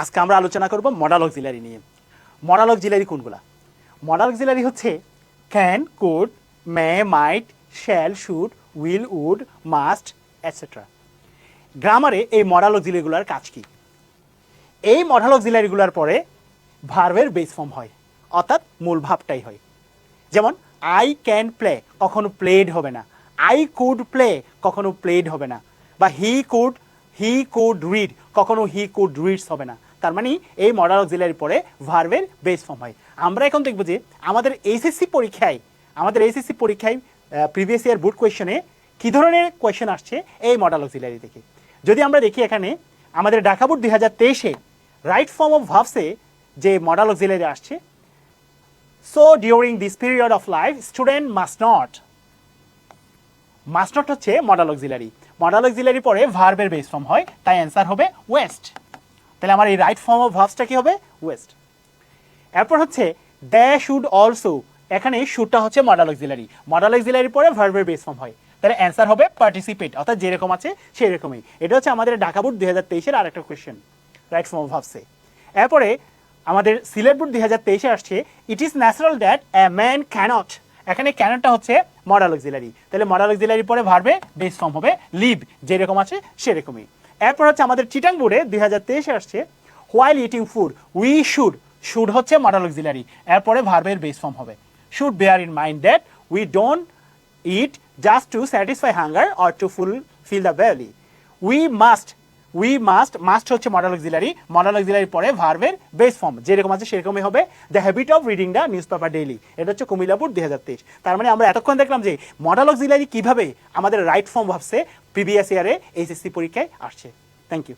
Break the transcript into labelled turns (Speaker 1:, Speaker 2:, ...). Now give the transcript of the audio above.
Speaker 1: আজকে আমরা আলোচনা করব মডাল অক্সিলারি নিয়ে। মডাল অক্সিলারি কোনগুলা? মডাল অক্সিলারি হচ্ছে can, could, may, might, shall, should, will, would, must etcetera. গ্রামারে এই মডাল অক্সিলারিগুলোর কাজ কি? এই মডাল অক্সিলারিগুলোর পরে ভার্বের বেস ফর্ম হয়, অর্থাৎ মূল ভাবটাই হয়। যেমন আই ক্যান প্লে, কখনো প্লেড হবে না। আই কুড প্লে, কখনো প্লেড হবে না। বা হি কুড রিড, কখনো হি কুড রিডস হবে না। তার মানে এই মডাল অক্সিলারি পরে ভার্বের বেস ফর্ম হয়। আমরা এখন দেখব যে আমাদের এইচএসসি পরীক্ষায় প্রিভিয়াস ইয়ার বোর্ড কোয়েশনে কী ধরনের কোয়েশন আসছে এই মডাল অক্সিলারি থেকে। যদি আমরা দেখি এখানে আমাদের ঢাকা বোর্ড 2023-এ রাইট ফর্ম অফ ভার্বসে যে মডাল অক্সিলারি আসছে, so during this period of life student must not হচ্ছে মডাল অক্সিলারি। মডাল অক্সিলারি পরে ভার্বের বেস ফর্ম হয়, তাই অ্যান্সার হবে ওয়েস্ট। তাহলে আমার এই রাইট ফর্ম অফ ভার্বসটা কি হবে? ওয়েস্ট। এরপর হচ্ছে দে শুড অলসো, এখানে শুডটা হচ্ছে মডাল অক্সিলারি। মডাল অক্সিলারি পরে ভার্বের বেস ফর্ম হয়, তাহলে অ্যান্সার হবে পার্টিসিপেট, অর্থাৎ যেরকম আছে সেরকমই। এটা হচ্ছে আমাদের ঢাকা বোর্ড 2023-এর আরেকটা কোয়েশ্চেন রাইট ফর্ম অফ ভার্বসে। এরপরে আমাদের সিলেট বোর্ড 2023-এ আসছে it is natural that a man cannot, এখানে ক্যানটটা হচ্ছে মডাল অক্সিলারি, তাহলে মডাল অক্সিলারি পরে ভার্বে বেস ফর্ম হবে লিভ, যেরকম আছে সেরকমই। এরপর হচ্ছে আমাদের চিটাং বোর্ডে 2023-এ আসছে while eating food we should হচ্ছে মডাল অক্সিলারি, এরপরে ভার্বের বেস ফর্ম হবে। Should bear in mind that we don't eat just to satisfy hunger or to fulfil the belly. Must হচ্ছে মডাল অক্সিলারি, মডাল অক্সিলারি পরে ভার্বের base form, যেরকম আছে সেরকমই হবে। The habit of reading the newspaper daily, এটা হচ্ছে Comilla board 2023। তার মানে আমরা এতক্ষণ দেখলাম যে মডাল অক্সিলারি কিভাবে আমাদের রাইট ফর্ম ভার্বসে প্রিভিয়াস ইয়ারে এইচএসসি পরীক্ষায় আসছে। Thank you.